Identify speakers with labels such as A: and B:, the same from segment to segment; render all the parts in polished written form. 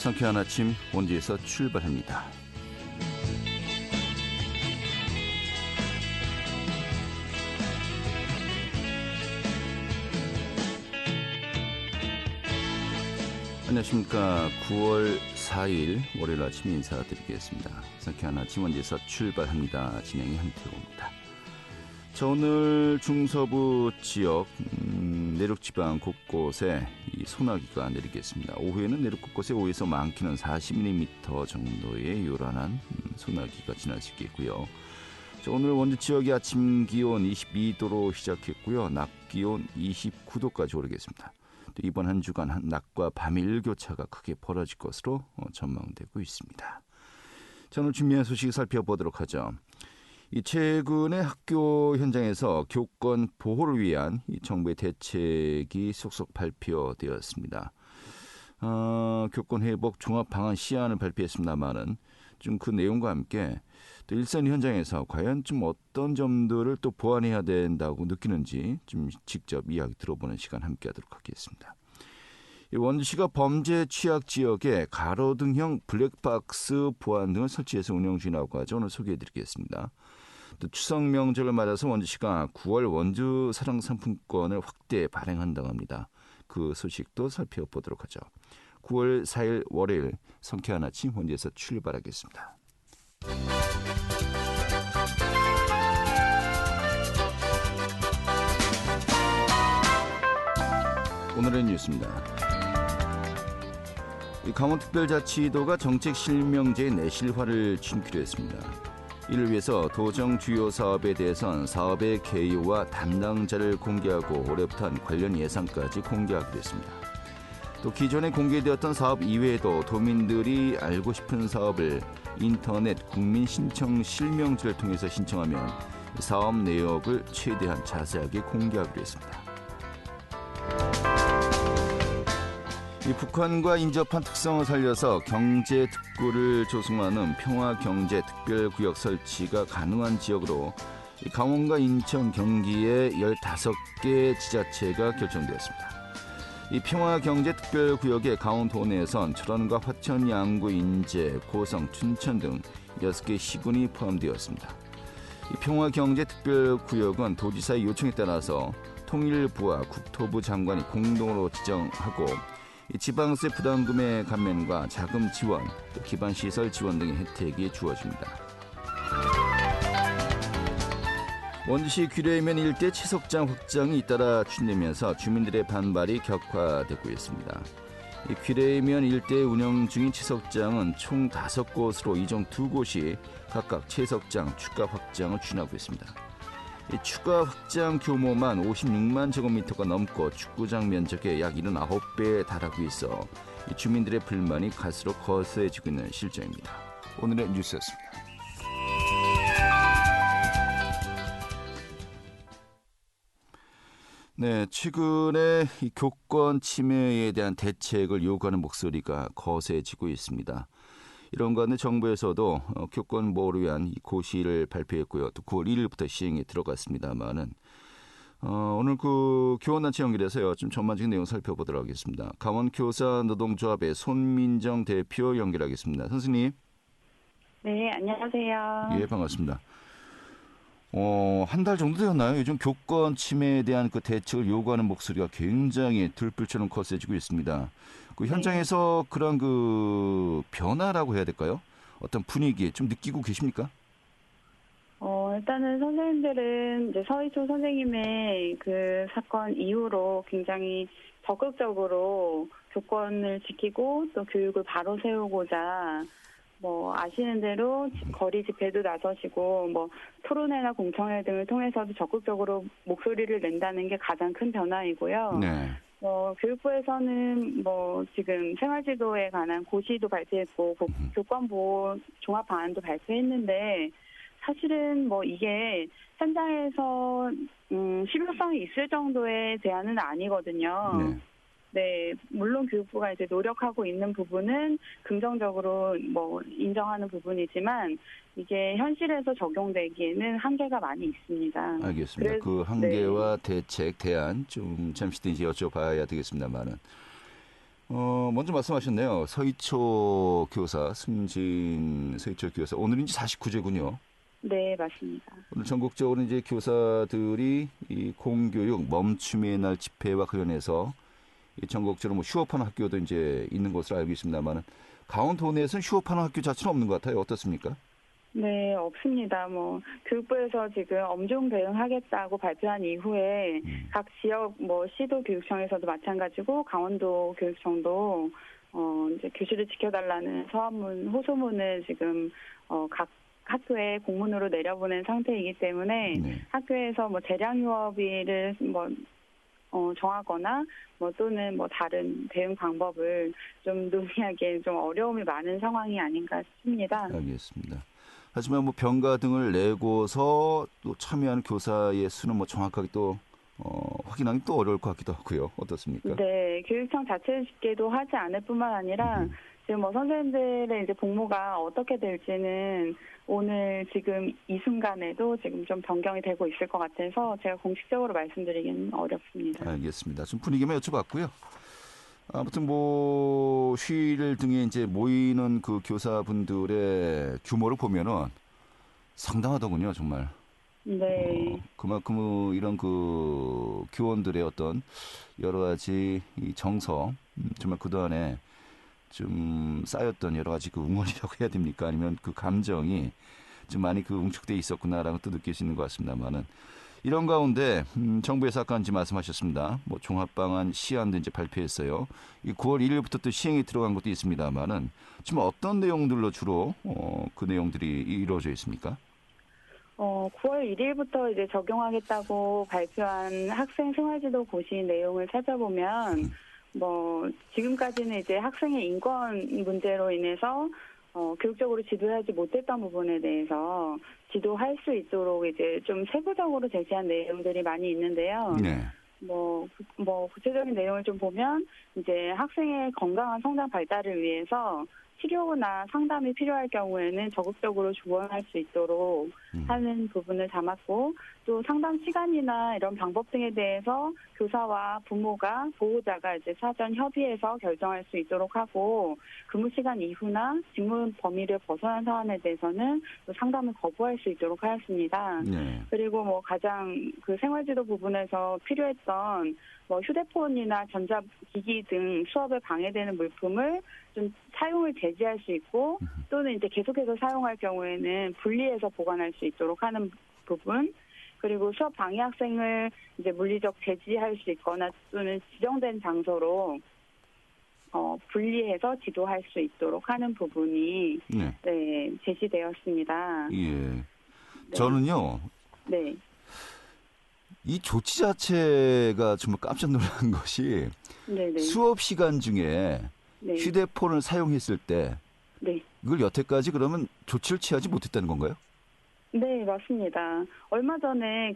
A: 상쾌한 아침 원주에서 출발합니다. 안녕하십니까. 9월 4일 월요일 아침 인사드리겠습니다. 상쾌한 아침 원주에서 출발합니다. 진행이 한태호입니다. 자, 오늘 중서부 지역 내륙지방 곳곳에 이 소나기가 내리겠습니다. 오후에는 내륙 곳곳에 5에서 많게는 40mm 정도의 요란한 소나기가 지날 수 있겠고요. 자, 오늘 원주 지역의 아침 기온 22도로 시작했고요. 낮 기온 29도까지 오르겠습니다. 또 이번 한 주간 낮과 밤의 일교차가 크게 벌어질 것으로 전망되고 있습니다. 자, 오늘 준비한 소식 살펴보도록 하죠. 이 최근에 학교 현장에서 교권 보호를 위한 이 정부의 대책이 속속 발표되었습니다. 교권 회복 종합 방안 시안을 발표했습니다만은 좀 그 내용과 함께 또 일선 현장에서 과연 좀 어떤 점들을 또 보완해야 된다고 느끼는지 좀 직접 이야기 들어보는 시간 함께하도록 하겠습니다. 원주시가 범죄 취약 지역에 가로등형 블랙박스 보안 등을 설치해서 운영 중이라고 하죠. 오늘 소개해드리겠습니다. 또 추석 명절을 맞아서 원주시가 9월 원주 사랑 상품권을 확대 발행한다고 합니다. 그 소식도 살펴보도록 하죠. 9월 4일 월요일 상쾌한 아침 원주에서 출발하겠습니다. 오늘의 뉴스입니다. 강원특별자치도가 정책 실명제의 내실화를 준기로 했습니다. 이를 위해서 도정 주요 사업에 대해선 사업의 개요와 담당자를 공개하고 올해부터 관련 예산까지 공개하기로 했습니다. 또 기존에 공개되었던 사업 이외에도 도민들이 알고 싶은 사업을 인터넷 국민 신청 실명제를 통해서 신청하면 사업 내역을 최대한 자세하게 공개하기로 했습니다. 이 북한과 인접한 특성을 살려서 경제 특구를 조성하는 평화경제특별구역 설치가 가능한 지역으로 강원과 인천, 경기의 15개 지자체가 결정되었습니다. 이 평화경제특별구역의 강원도 내에선 철원과 화천, 양구, 인제, 고성, 춘천 등 6개 시군이 포함되었습니다. 이 평화경제특별구역은 도지사의 요청에 따라서 통일부와 국토부 장관이 공동으로 지정하고 지방세 부담금의 감면과 자금 지원, 기반시설 지원 등의 혜택이 주어집니다. 원주시 귀례면 일대 채석장 확장이 잇따라 추진되면서 주민들의 반발이 격화되고 있습니다. 귀례면 일대 운영 중인 채석장은 총 5곳으로 이 중 2곳이 각각 채석장 추가 확장을 추진하고 있습니다. 추가 확장 규모만 56만 제곱미터가 넘고 축구장 면적의 약 79배에 달하고 있어 주민들의 불만이 갈수록 거세지고 있는 실정입니다. 오늘의 뉴스였습니다. 네, 최근에 이 교권 침해에 대한 대책을 요구하는 목소리가 거세지고 있습니다. 이런 가운데 정부에서도 교권 보호를 위한 이 고시를 발표했고요. 또 9월 1일부터 시행에 들어갔습니다만은 오늘 그 교원단체 연결해서요. 좀 전반적인 내용 살펴보도록 하겠습니다. 강원교사노동조합의 손민정 대표 연결하겠습니다. 선생님.
B: 네, 안녕하세요.
A: 예, 반갑습니다. 한 달 정도 되었나요? 요즘 교권 침해에 대한 그 대책을 요구하는 목소리가 굉장히 들불처럼 거세지고 있습니다. 그 현장에서 그런 그 변화라고 해야 될까요? 어떤 분위기 좀 느끼고 계십니까?
B: 일단은 선생님들은 이제 서희초 선생님의 그 사건 이후로 굉장히 적극적으로 교권을 지키고 또 교육을 바로 세우고자 아시는 대로 거리 집회도 나서시고 토론회나 공청회 등을 통해서도 적극적으로 목소리를 낸다는 게 가장 큰 변화이고요.
A: 네.
B: 교육부에서는 지금 생활지도에 관한 고시도 발표했고 교권보호 종합 방안도 발표했는데 사실은 이게 현장에서 실효성이 있을 정도의 대안은 아니거든요.
A: 네.
B: 네, 물론 교육부가 이제 노력하고 있는 부분은 긍정적으로 인정하는 부분이지만 이게 현실에서 적용되기에는 한계가 많이 있습니다.
A: 알겠습니다. 그 한계와 대책, 대안 좀 잠시 뒤 이제 여쭤봐야 되겠습니다만은 먼저 말씀하셨네요. 서희초 교사, 승진 서희초 교사. 오늘은 이제 49제군요.
B: 네, 맞습니다.
A: 오늘 전국적으로 이제 교사들이 이 공교육 멈춤의 날 집회와 관련해서 이 전국적으로 뭐 휴업하는 학교도 이제 있는 것으로 알고 있습니다만은 강원도 내에서는 휴업하는 학교 자체는 없는 것 같아요. 어떻습니까?
B: 네, 없습니다. 교육부에서 지금 엄중 대응하겠다고 발표한 이후에 각 지역 시도 교육청에서도 마찬가지고 강원도 교육청도 이제 교실을 지켜달라는 서한문, 호소문을 지금 각 학교에 공문으로 내려보낸 상태이기 때문에
A: 네.
B: 학교에서 재량 휴업일을 정하거나 또는 다른 대응 방법을 좀 논의하기에 좀 어려움이 많은 상황이 아닌가 싶습니다.
A: 알겠습니다. 하지만 뭐 병가 등을 내고서 또 참여하는 교사의 수는 뭐 정확하게 또 확인하기 또 어려울 것 같기도 하고요. 어떻습니까?
B: 네, 교육청 자체식계도 하지 않을 뿐만 아니라 지금 선생님들의 이제 복무가 어떻게 될지는 오늘 지금 이 순간에도 지금 좀 변경이 되고 있을 것 같아서 제가 공식적으로 말씀드리기는 어렵습니다.
A: 알겠습니다. 좀 분위기만 여쭤봤고요. 아무튼 뭐 휴일 등에 이제 모이는 그 교사분들의 규모를 보면은 상당하더군요, 정말.
B: 네.
A: 그만큼 이런 그 교원들의 어떤 여러 가지 이 정서, 정말 그동안에 좀 쌓였던 여러 가지 그 응원이라고 해야 됩니까? 아니면 그 감정이 좀 많이 그 응축돼 있었구나라는 것도 느낄 수 있는 것 같습니다만은 이런 가운데 정부에서 아까 이제 말씀하셨습니다. 뭐 종합방안 시안도 이제 발표했어요. 이 9월 1일부터 또 시행이 들어간 것도 있습니다만은 지금 어떤 내용들로 주로 그 내용들이 이루어져 있습니까?
B: 9월 1일부터 이제 적용하겠다고 발표한 학생 생활지도 고시 내용을 찾아보면 지금까지는 이제 학생의 인권 문제로 인해서 교육적으로 지도하지 못했던 부분에 대해서 지도할 수 있도록 이제 좀 세부적으로 제시한 내용들이 많이 있는데요.
A: 네.
B: 구체적인 내용을 좀 보면 이제 학생의 건강한 성장 발달을 위해서 치료나 상담이 필요할 경우에는 적극적으로 지원할 수 있도록 하는 부분을 담았고 또 상담 시간이나 이런 방법 등에 대해서 교사와 부모가 보호자가 이제 사전 협의해서 결정할 수 있도록 하고 근무 시간 이후나 직무 범위를 벗어난 사안에 대해서는 또 상담을 거부할 수 있도록 하였습니다.
A: 네.
B: 그리고 가장 그 생활지도 부분에서 필요했던 휴대폰이나 전자기기 등 수업에 방해되는 물품을 좀 사용을 제지할 수 있고 또는 이제 계속해서 사용할 경우에는 분리해서 보관할 수 있도록 하는 부분 그리고 수업 방해 학생을 이제 물리적 제지할 수 있거나 또는 지정된 장소로 분리해서 지도할 수 있도록 하는 부분이 네, 제시되었습니다.
A: 예.
B: 네.
A: 저는요.
B: 네.
A: 이 조치 자체가 정말 깜짝 놀란 것이
B: 네네.
A: 수업 시간 중에
B: 네.
A: 휴대폰을 사용했을 때
B: 네.
A: 이걸 여태까지 그러면 조치를 취하지 못했다는 건가요?
B: 네, 맞습니다. 얼마 전에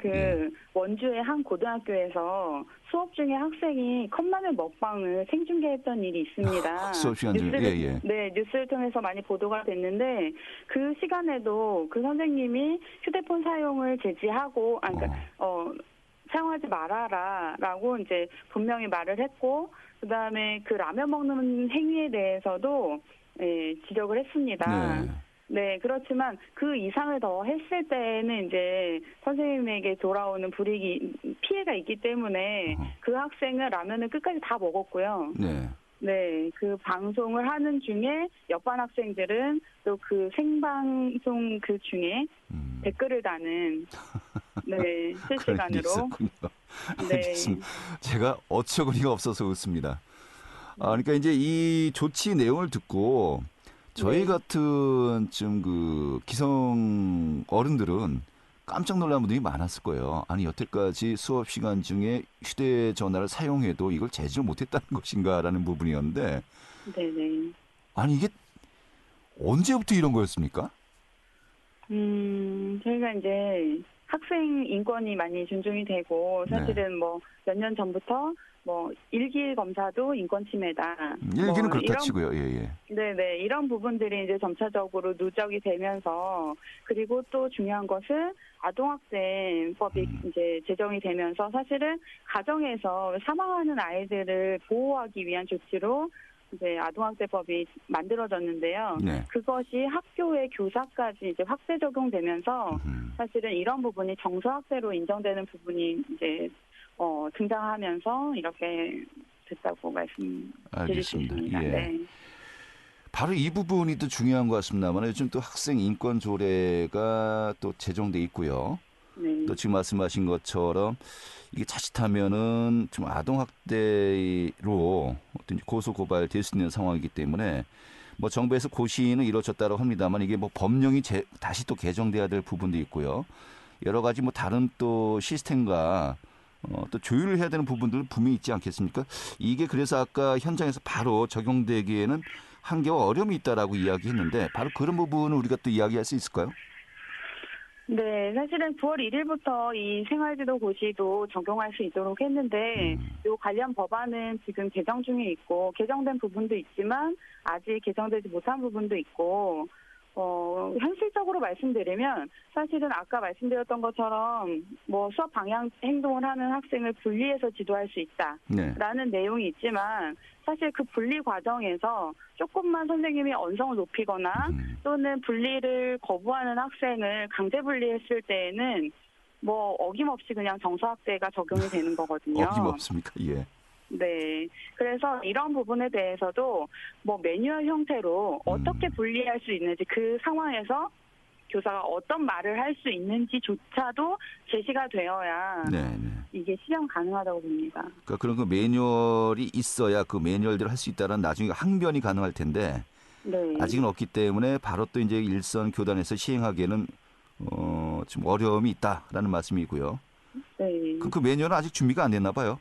B: 원주의 한 고등학교에서 수업 중에 학생이 컵라면 먹방을 생중계했던 일이 있습니다.
A: 수업 시간 중에
B: 네, 뉴스를 통해서 많이 보도가 됐는데 그 시간에도 그 선생님이 휴대폰 사용을 제지하고 사용하지 말아라라고 이제 분명히 말을 했고 그다음에 그 라면 먹는 행위에 대해서도 지적을 했습니다.
A: 네.
B: 네, 그렇지만 그 이상을 더 했을 때는 이제 선생님에게 돌아오는 피해가 있기 때문에 그 학생은 라면을 끝까지 다 먹었고요.
A: 네.
B: 네, 그 방송을 하는 중에 옆반 학생들은 또 그 생방송 그 중에 댓글을 다는 네, 실시간으로.
A: 네. 알겠습니다. 제가 어처구니가 없어서 웃습니다. 그러니까 이제 이 조치 내용을 듣고 저희 같은 좀 그 기성 어른들은 깜짝 놀란 분들이 많았을 거예요. 아니 여태까지 수업 시간 중에 휴대전화를 사용해도 이걸 제지를 못했다는 것인가라는 부분이었는데
B: 네네.
A: 아니 이게 언제부터 이런 거였습니까?
B: 저희가 이제 학생 인권이 많이 존중이 되고 사실은 뭐 몇 년 전부터 뭐 일기 검사도 인권 침해다.
A: 일기는
B: 뭐
A: 그렇다
B: 이런
A: 치고요. 예.
B: 네네 이런 부분들이 이제 점차적으로 누적이 되면서 그리고 또 중요한 것은 아동학대법이 이제 제정이 되면서 사실은 가정에서 사망하는 아이들을 보호하기 위한 조치로 이제 아동학대법이 만들어졌는데요.
A: 네.
B: 그것이 학교의 교사까지 이제 확대 적용되면서
A: 음흠.
B: 사실은 이런 부분이 정서학대로 인정되는 부분이 이제 등장하면서 이렇게 됐다고 말씀드릴 수
A: 알겠습니다.
B: 있습니다.
A: 예.
B: 네.
A: 바로 이 부분이 또 중요한 것 같습니다만 요즘 또 학생 인권 조례가 또 제정돼 있고요.
B: 네.
A: 또 지금 말씀하신 것처럼 이게 자칫하면은 좀 아동 학대로 어떤 고소 고발 될 수 있는 상황이기 때문에 뭐 정부에서 고시는 이루어졌다고 합니다만 이게 뭐 법령이 다시 또 개정돼야 될 부분도 있고요. 여러 가지 뭐 다른 또 시스템과 또 조율을 해야 되는 부분들은 분명히 있지 않겠습니까? 이게 그래서 아까 현장에서 바로 적용되기에는 한계와 어려움이 있다라고 이야기했는데 바로 그런 부분을 우리가 또 이야기할 수 있을까요?
B: 네, 사실은 9월 1일부터 이 생활지도 고시도 적용할 수 있도록 했는데 이 관련 법안은 지금 개정 중에 있고 개정된 부분도 있지만 아직 개정되지 못한 부분도 있고 현실적으로 말씀드리면 사실은 아까 말씀드렸던 것처럼 뭐 수업 방향 행동을 하는 학생을 분리해서 지도할 수 있다라는 내용이 있지만 사실 그 분리 과정에서 조금만 선생님이 언성을 높이거나 또는 분리를 거부하는 학생을 강제 분리했을 때에는 뭐 어김없이 그냥 정서학대가 적용이 되는 거거든요.
A: 어김없습니까? 예.
B: 네. 그래서 이런 부분에 대해서도 뭐 매뉴얼 형태로 어떻게 분리할 수 있는지 그 상황에서 교사가 어떤 말을 할 수 있는지조차도 제시가 되어야 이게 실현 가능하다고 봅니다.
A: 그러니까 그런 그 매뉴얼이 있어야 그 매뉴얼대로 할 수 있다는 나중에 항변이 가능할 텐데 아직은 없기 때문에 바로 또 이제 일선 교단에서 시행하기에는 좀 어려움이 있다라는 말씀이고요.
B: 네.
A: 그 매뉴얼은 아직 준비가 안 됐나 봐요.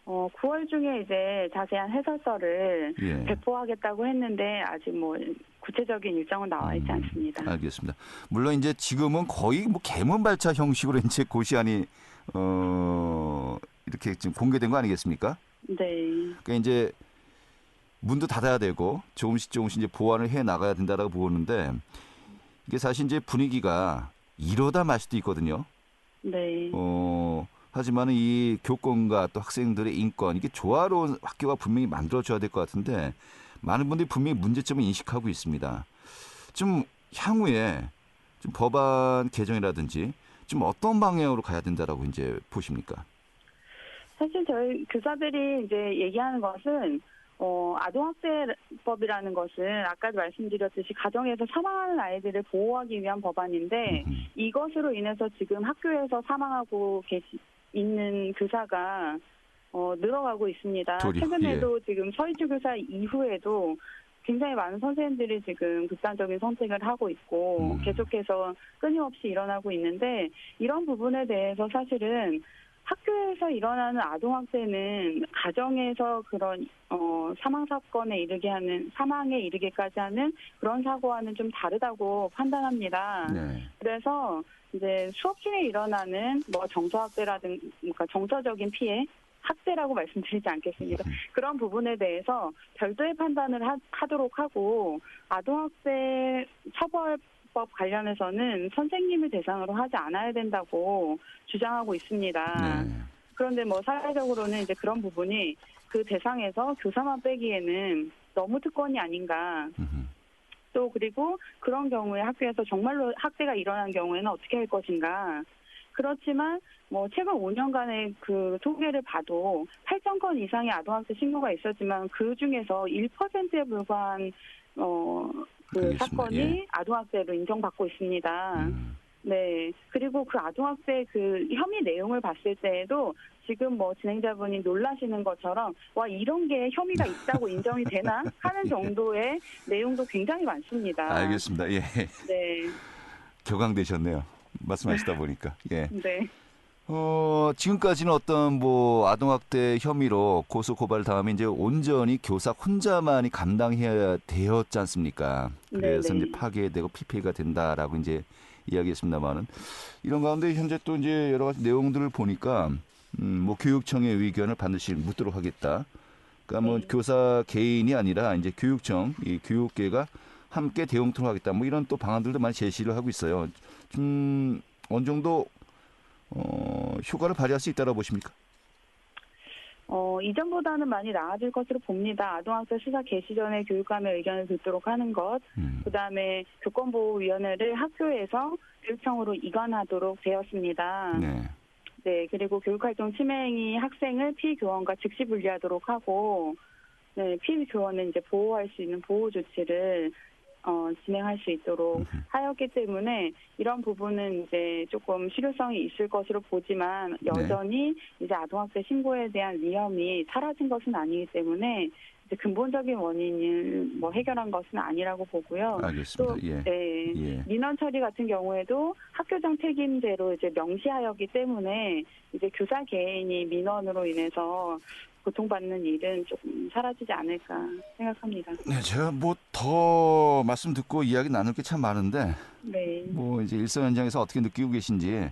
B: 9월 중에 이제 자세한 해설서를 배포하겠다고 했는데 아직 뭐 구체적인 일정은 나와 있지 않습니다.
A: 알겠습니다. 물론 이제 지금은 거의 뭐 개문발차 형식으로 이제 고시안이 이렇게 지금 공개된 거 아니겠습니까?
B: 네.
A: 그러니까 이제 문도 닫아야 되고 조금씩 이제 보완을 해 나가야 된다라고 보는데 이게 사실 이제 분위기가 이러다 말 수도 있거든요.
B: 네.
A: 하지만 이 교권과 또 학생들의 인권 이게 조화로운 학교가 분명히 만들어져야 될 것 같은데 많은 분들이 분명히 문제점을 인식하고 있습니다. 좀 향후에 좀 법안 개정이라든지 좀 어떤 방향으로 가야 된다라고 이제 보십니까?
B: 사실 저희 교사들이 이제 얘기하는 것은 아동학대법이라는 것은 아까도 말씀드렸듯이 가정에서 사망하는 아이들을 보호하기 위한 법안인데 이것으로 인해서 지금 학교에서 사망하고 있는 교사가 늘어가고 있습니다. 최근에도 지금 서희주 교사 이후에도 굉장히 많은 선생님들이 지금 극단적인 선택을 하고 있고 계속해서 끊임없이 일어나고 있는데 이런 부분에 대해서 사실은 학교에서 일어나는 아동학대는 가정에서 그런 사망에 이르게까지 하는 그런 사고와는 좀 다르다고 판단합니다. 그래서 이제 수업 중에 일어나는 뭐 정서학대라든가 정서적인 피해, 학대라고 말씀드리지 않겠습니다. 그런 부분에 대해서 별도의 판단을 하도록 하고 아동학대 처벌법 관련해서는 선생님을 대상으로 하지 않아야 된다고 주장하고 있습니다. 그런데 뭐 사회적으로는 이제 그런 부분이 그 대상에서 교사만 빼기에는 너무 특권이 아닌가. 또 그리고 그런 경우에 학교에서 정말로 학대가 일어난 경우에는 어떻게 할 것인가. 그렇지만 뭐 최근 5년간의 그 통계를 봐도 8천 건 이상의 아동학대 신고가 있었지만 그 중에서 1%에 불과한 그 사건이 아동학대로 인정받고 있습니다. 네. 그리고 그 아동학대 그 혐의 내용을 봤을 때에도 지금 뭐 진행자분이 놀라시는 것처럼 와 이런 게 혐의가 있다고 인정이 되나 하는 정도의 내용도 굉장히 많습니다.
A: 알겠습니다. 예.
B: 네.
A: 격앙되셨네요. 말씀하시다 보니까. 예.
B: 네.
A: 지금까지는 어떤 뭐 아동학대 혐의로 고소 고발 다음에 이제 온전히 교사 혼자만이 감당해야 되었지 않습니까? 그래서 이제 파괴되고 피폐가 된다라고 이제 이야기했습니다만은 이런 가운데 현재 또 이제 여러 가지 내용들을 보니까 뭐 교육청의 의견을 반드시 묻도록 하겠다. 그러니까 뭐 교사 개인이 아니라 이제 교육청, 이 교육계가 함께 대응토록 하겠다. 뭐 이런 또 방안들도 많이 제시를 하고 있어요. 좀 어느 정도 효과를 발휘할 수 있다고 보십니까?
B: 이전보다는 많이 나아질 것으로 봅니다. 아동학대 수사 개시 전에 교육감의 의견을 듣도록 하는 것, 그다음에 교권보호위원회를 학교에서 교육청으로 이관하도록 되었습니다.
A: 네.
B: 네, 그리고 교육활동 침해행위 학생을 피교원과 즉시 분리하도록 하고, 네, 피교원은 이제 보호할 수 있는 보호 조치를 진행할 수 있도록 하였기 때문에 이런 부분은 이제 조금 실효성이 있을 것으로 보지만 여전히 이제 아동학대 신고에 대한 위험이 사라진 것은 아니기 때문에 이제 근본적인 원인을 뭐 해결한 것은 아니라고 보고요.
A: 알겠습니다.
B: 또
A: 예.
B: 네,
A: 예.
B: 민원 처리 같은 경우에도 학교장 책임제로 이제 명시하였기 때문에 이제 교사 개인이 민원으로 인해서 고통받는 일은 조금 사라지지 않을까 생각합니다.
A: 네, 제가 뭐 더 말씀 듣고 이야기 나눌 게 참 많은데,
B: 네.
A: 뭐 이제 일선 현장에서 어떻게 느끼고 계신지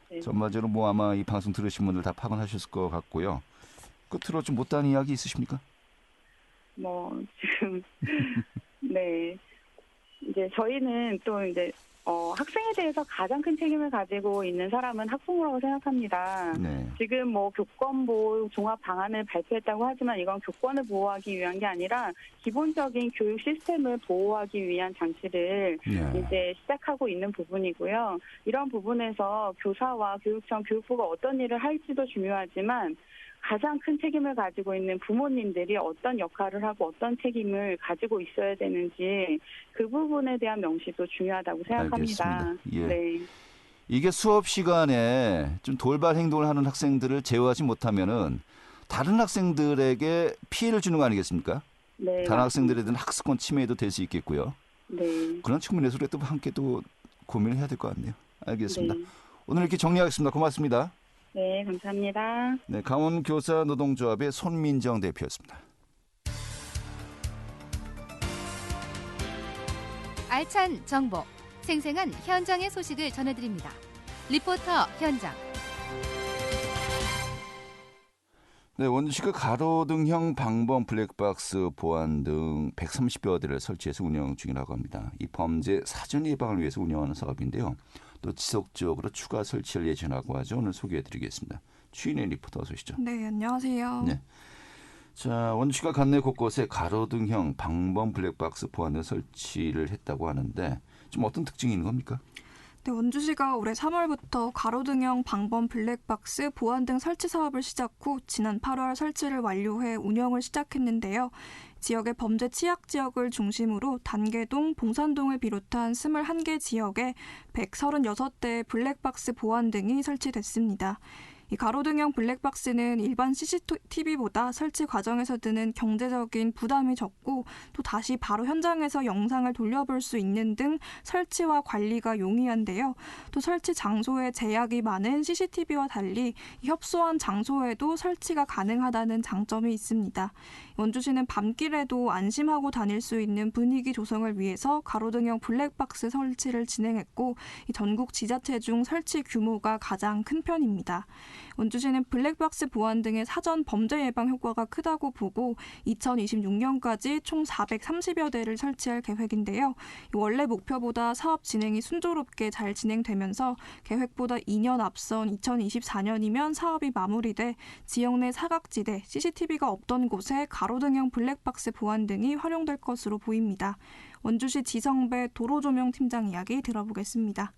B: 네.
A: 전반적으로 뭐 아마 이 방송 들으신 분들 다 파악하셨을 것 같고요. 끝으로 좀 못다한 이야기 있으십니까?
B: 뭐 지금 네 이제 저희는 또 이제 학생에 대해서 가장 큰 책임을 가지고 있는 사람은 학부모라고 생각합니다.
A: 네.
B: 지금 뭐 교권보호 종합 방안을 발표했다고 하지만 이건 교권을 보호하기 위한 게 아니라 기본적인 교육 시스템을 보호하기 위한 장치를
A: 네.
B: 이제 시작하고 있는 부분이고요. 이런 부분에서 교사와 교육청, 교육부가 어떤 일을 할지도 중요하지만 가장 큰 책임을 가지고 있는 부모님들이 어떤 역할을 하고 어떤 책임을 가지고 있어야 되는지 그 부분에 대한 명시도 중요하다고 생각합니다.
A: 알겠습니다. 예.
B: 네.
A: 이게 수업 시간에 좀 돌발 행동을 하는 학생들을 제어하지 못하면은 다른 학생들에게 피해를 주는 거 아니겠습니까?
B: 네.
A: 다른 학생들에 대한 학습권 침해도 될 수 있겠고요.
B: 네.
A: 그런 측면에서 또 함께 또 고민을 해야 될 것 같네요. 알겠습니다.
B: 네.
A: 오늘 이렇게 정리하겠습니다. 고맙습니다.
B: 네, 감사합니다.
A: 네, 강원교사노동조합의 손민정 대표였습니다.
C: 알찬 정보, 생생한 현장의 소식을 전해드립니다. 리포터 현장.
A: 네, 원주시가 가로등형 방범 블랙박스 보안 등 130여 대를 설치해서 운영 중이라고 합니다. 이 범죄 사전 예방을 위해서 운영하는 사업인데요. 또 지속적으로 추가 설치를 예정하고 하죠. 오늘 소개해드리겠습니다. 추인혜 리포터 어서 오시죠.
D: 네, 안녕하세요.
A: 네. 자, 원주시가 관내 곳곳에 가로등형 방범 블랙박스 보안을 설치를 했다고 하는데 좀 어떤 특징이 있는 겁니까?
D: 네, 원주시가 올해 3월부터 가로등형 방범 블랙박스 보안 등 설치 사업을 시작 후 지난 8월 설치를 완료해 운영을 시작했는데요. 지역의 범죄 취약 지역을 중심으로 단계동, 봉산동을 비롯한 21개 지역에 136대의 블랙박스 보안 등이 설치됐습니다. 이 가로등형 블랙박스는 일반 CCTV보다 설치 과정에서 드는 경제적인 부담이 적고 또 다시 바로 현장에서 영상을 돌려볼 수 있는 등 설치와 관리가 용이한데요. 또 설치 장소에 제약이 많은 CCTV와 달리 협소한 장소에도 설치가 가능하다는 장점이 있습니다. 원주시는 밤길에도 안심하고 다닐 수 있는 분위기 조성을 위해서 가로등형 블랙박스 설치를 진행했고 전국 지자체 중 설치 규모가 가장 큰 편입니다. 원주시는 블랙박스 보안 등의 사전 범죄 예방 효과가 크다고 보고 2026년까지 총 430여 대를 설치할 계획인데요. 원래 목표보다 사업 진행이 순조롭게 잘 진행되면서 계획보다 2년 앞선 2024년이면 사업이 마무리돼 지역 내 사각지대, CCTV가 없던 곳에 가로등형 블랙박스 보안 등이 활용될 것으로 보입니다. 원주시 지성배 도로조명팀장 이야기 들어보겠습니다.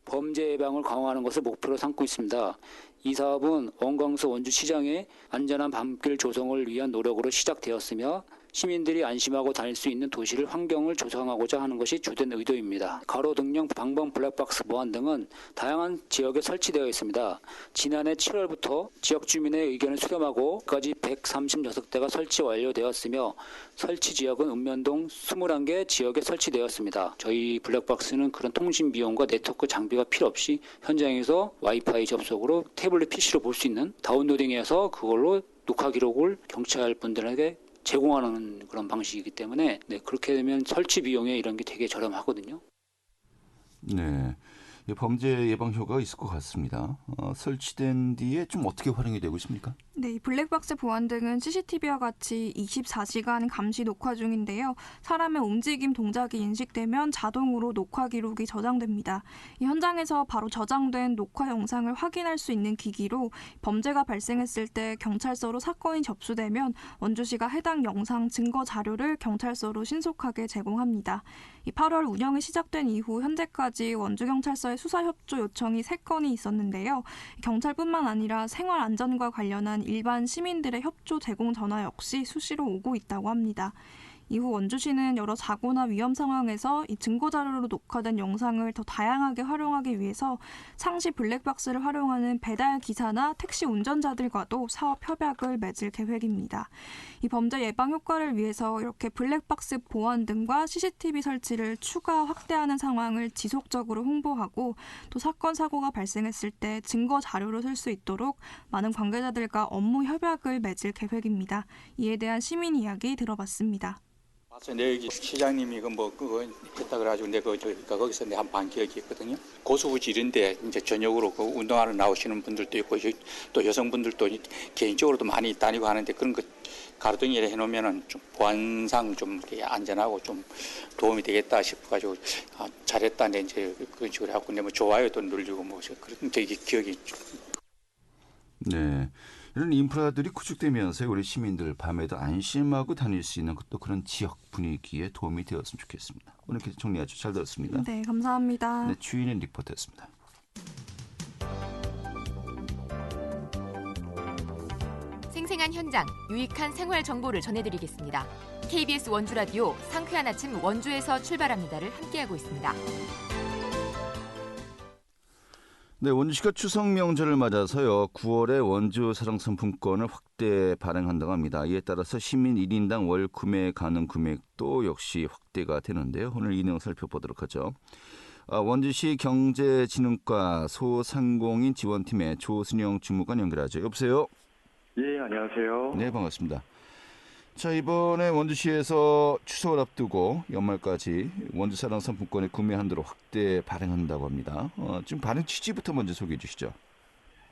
E: 범죄 예방을 강화하는 것을 목표로 삼고 있습니다. 이 사업은 원광수 원주시장의 안전한 밤길 조성을 위한 노력으로 시작되었으며 시민들이 안심하고 다닐 수 있는 도시를 환경을 조성하고자 하는 것이 주된 의도입니다. 가로등형 방범 블랙박스 보안 등은 다양한 지역에 설치되어 있습니다. 지난해 7월부터 지역 주민의 의견을 수렴하고 까지 136대가 설치 완료되었으며 설치 지역은 읍면동 21개 지역에 설치되었습니다. 저희 블랙박스는 그런 통신 비용과 네트워크 장비가 필요 없이 현장에서 와이파이 접속으로 태블릿 PC로 볼 수 있는 다운로딩해서 그걸로 녹화 기록을 경찰 분들에게 제공하는 그런 방식이기 때문에 그렇게 되면 설치 비용에 이런 게 되게 저렴하거든요.
A: 네. 범죄 예방 효과가 있을 것 같습니다. 설치된 뒤에 좀 어떻게 활용이 되고 있습니까?
D: 네, 이 블랙박스 보안 등은 CCTV와 같이 24시간 감시 녹화 중인데요. 사람의 움직임, 동작이 인식되면 자동으로 녹화 기록이 저장됩니다. 이 현장에서 바로 저장된 녹화 영상을 확인할 수 있는 기기로 범죄가 발생했을 때 경찰서로 사건이 접수되면 원주시가 해당 영상 증거 자료를 경찰서로 신속하게 제공합니다. 이 8월 운영이 시작된 이후 현재까지 원주경찰서에 수사 협조 요청이 3건이 있었는데요. 경찰뿐만 아니라 생활 안전과 관련한 일반 시민들의 협조 제공 전화 역시 수시로 오고 있다고 합니다. 이후 원주시는 여러 사고나 위험 상황에서 이 증거자료로 녹화된 영상을 더 다양하게 활용하기 위해서 상시 블랙박스를 활용하는 배달 기사나 택시 운전자들과도 사업 협약을 맺을 계획입니다. 이 범죄 예방 효과를 위해서 이렇게 블랙박스 보안 등과 CCTV 설치를 추가 확대하는 상황을 지속적으로 홍보하고 또 사건 사고가 발생했을 때 증거 자료로 쓸 수 있도록 많은 관계자들과 업무 협약을 맺을 계획입니다. 이에 대한 시민 이야기 들어봤습니다.
F: 맞아, 내 여기 시장님이 그거 했다 그래가지고 내가 거기서 내 한 반 기억이 있거든요. 고수부지 이런데 이제 저녁으로 그 운동하러 나오시는 분들도 있고 또 여성분들도 개인적으로도 많이 다니고 하는데 그런 거 가로등에 해놓으면은 좀 보안상 좀 이렇게 안전하고 좀 도움이 되겠다 싶어가지고 잘했다 내 이제 그런 식으로 하고 뭐 좋아요도 누르고 뭐 그런 게 기억이 좀.
A: 네. 이런 인프라들이 구축되면서 우리 시민들 밤에도 안심하고 다닐 수 있는 또 그런 지역 분위기에 도움이 되었으면 좋겠습니다. 오늘 계속 정리 아주 잘 들었습니다.
D: 네, 감사합니다.
A: 네, 주인의 리포터였습니다.
C: 생생한 현장, 유익한 생활 정보를 전해드리겠습니다. KBS 원주라디오 상쾌한 아침 원주에서 출발합니다를 함께하고 있습니다.
A: 네, 원주시가 추석 명절을 맞아서요. 9월에 원주 사랑상품권을 확대 발행한다고 합니다. 이에 따라서 시민 1인당 월 구매 가능 금액도 역시 확대가 되는데요. 오늘 이 내용 살펴보도록 하죠. 원주시 경제진흥과 소상공인 지원팀의 조순영 주무관 연결하죠. 여보세요?
G: 예, 안녕하세요.
A: 네, 반갑습니다. 자, 이번에 원주시에서 추석을 앞두고 연말까지 원주 사랑 상품권의 구매 한도를 확대 발행한다고 합니다. 지금 발행 취지부터 먼저 소개해 주시죠.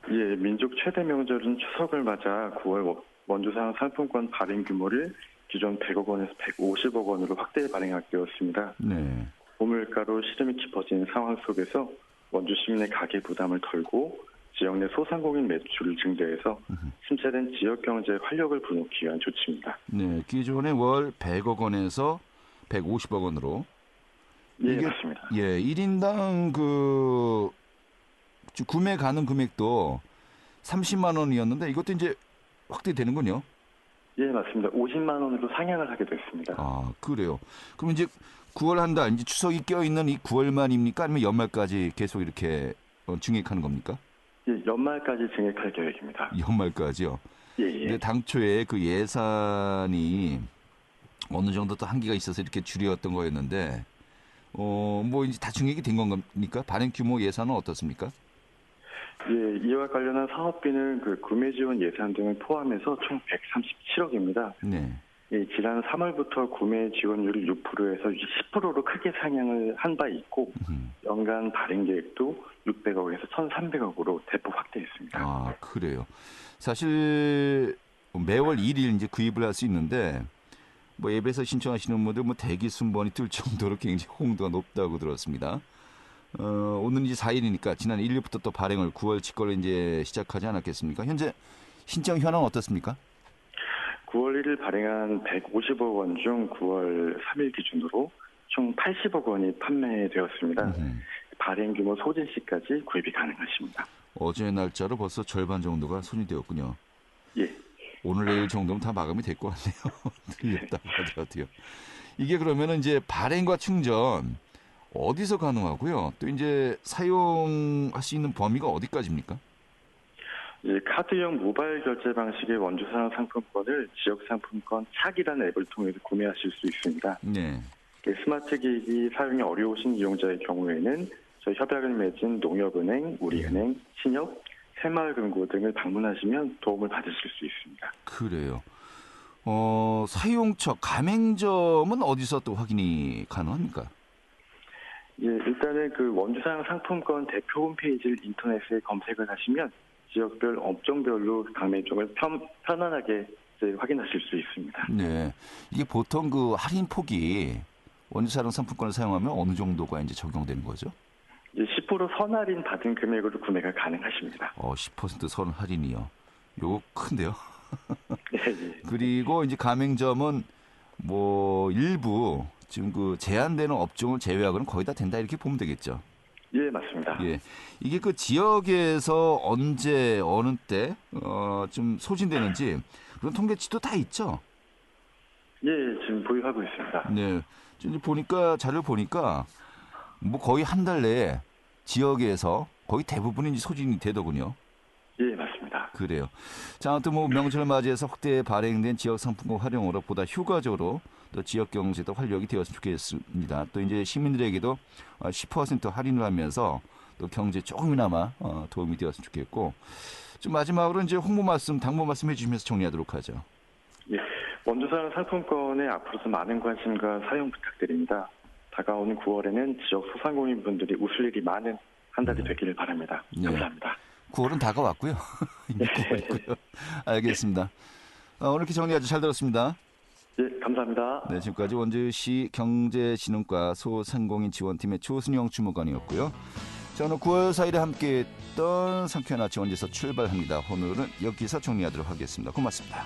G: 예, 민족 최대 명절인 추석을 맞아 9월 원주 사랑 상품권 발행 규모를 기존 100억 원에서 150억 원으로 확대 발행하게 되었습니다.
A: 네.
G: 고물가로 시름이 깊어진 상황 속에서 원주 시민의 가계 부담을 덜고 지역 내 소상공인 매출을 증대해서 침체된 지역 경제에 활력을 불어넣기 위한 조치입니다.
A: 네, 기존에 월 100억 원에서 150억 원으로.
G: 예, 맞습니다.
A: 예, 1인당 구매 가능 금액도 30만 원이었는데 이것도 이제 확대되는군요.
G: 예, 맞습니다. 50만 원으로 상향을 하게 됐습니다.
A: 아, 그래요. 그럼 이제 9월 한 달, 이제 추석이 껴있는 이 9월만입니까? 아니면 연말까지 계속 이렇게 증액하는 겁니까?
G: 예, 연말까지 증액할 계획입니다.
A: 연말까지요?
G: 예, 예.
A: 근데 당초에 그 예산이 어느 정도 또 한계가 있어서 이렇게 줄였던 거였는데, 뭐 이제 다 증액이 된 겁니까? 발행 규모 예산은 어떻습니까?
G: 예, 이와 관련한 사업비는 그 구매 지원 예산 등을 포함해서 총 137억입니다.
A: 네.
G: 예, 지난 3월부터 구매 지원율을 6%에서 10%로 크게 상향을 한 바 있고 연간 발행 계획도 600억에서 1,300억으로 대폭 확대했습니다.
A: 아, 그래요. 사실 매월 1일 이제 구입을 할 수 있는데 뭐 앱에서 신청하시는 분들 뭐 대기 순번이 뜰 정도로 굉장히 호응도가 높다고 들었습니다. 오늘 이제 4일이니까 지난 1일부터 또 발행을 9월 직거래 이제 시작하지 않았겠습니까? 현재 신청 현황 어떻습니까?
G: 9월 1일 발행한 150억 원 중 9월 3일 기준으로 총 80억 원이 판매되었습니다. 발행 규모 소진 시까지 구입이 가능하십니다.
A: 어제 날짜로 벌써 절반 정도가 손이 되었군요.
G: 예.
A: 오늘 내일 정도면 다 마감이 될 것 같네요. 들렸다고 하더라도요. 이게 그러면 이제 발행과 충전 어디서 가능하고요? 또 이제 사용할 수 있는 범위가 어디까지입니까?
G: 예, 카드형 모바일 결제 방식의 원주 사랑 상품권을 지역 상품권 착이라는 앱을 통해서 구매하실 수 있습니다.
A: 네.
G: 스마트 기기 사용이 어려우신 이용자의 경우에는 저희 협약을 맺은 농협은행, 우리은행, 신협, 새마을금고 등을 방문하시면 도움을 받으실 수 있습니다.
A: 그래요. 사용처 가맹점은 어디서 또 확인이 가능합니까?
G: 예, 일단은 그 원주상 상품권 대표 홈페이지를 인터넷에 검색을 하시면 지역별 업종별로 가맹점을 편안하게 이제 확인하실 수 있습니다.
A: 네, 이게 보통 그 할인 폭이 원주사랑 상품권을 사용하면 어느 정도가 이제 적용되는 거죠?
G: 이제 10% 선할인 받은 금액으로 구매가 가능하십니다.
A: 10% 선 할인이요. 요거 큰데요.
G: 네, 예.
A: 그리고 이제 가맹점은 뭐 일부 지금 그 제한되는 업종을 제외하고는 거의 다 된다 이렇게 보면 되겠죠.
G: 예, 맞습니다.
A: 예, 이게 그 지역에서 언제 어느 때 좀 소진되는지 그런 통계치도 다 있죠.
G: 예, 지금 보유하고 있습니다.
A: 네, 지금 보니까 자료를 보니까 뭐 거의 한 달 내에 지역에서 거의 대부분이 소진이 되더군요.
G: 예, 맞습니다.
A: 그래요. 자, 아무튼 뭐 명절을 맞이해서 확대 발행된 지역 상품권 활용으로 보다 효과적으로 또 지역 경제도 활력이 되었으면 좋겠습니다. 또 이제 시민들에게도 10% 할인을 하면서 또 경제 조금이나마 도움이 되었으면 좋겠고, 좀 마지막으로 이제 홍보 말씀, 당부 말씀 해주시면서 정리하도록 하죠.
G: 예, 원주상 상품권에 앞으로도 많은 관심과 사용 부탁드립니다. 다가오는 9월에는 지역 소상공인분들이 웃을 일이 많은 한 달이 되기를 바랍니다.
A: 네.
G: 감사합니다.
A: 9월은 다가왔고요. 이제 9월이고요. 알겠습니다. 오늘 이렇게 정리 아주 잘 들었습니다.
G: 예, 감사합니다.
A: 네, 지금까지 원주시 경제진흥과 소상공인 지원팀의 조순영 주무관이었고요. 자, 오늘 9월 4일에 함께했던 상쾌한 아침 원주에서 출발합니다. 오늘은 여기서 정리하도록 하겠습니다. 고맙습니다.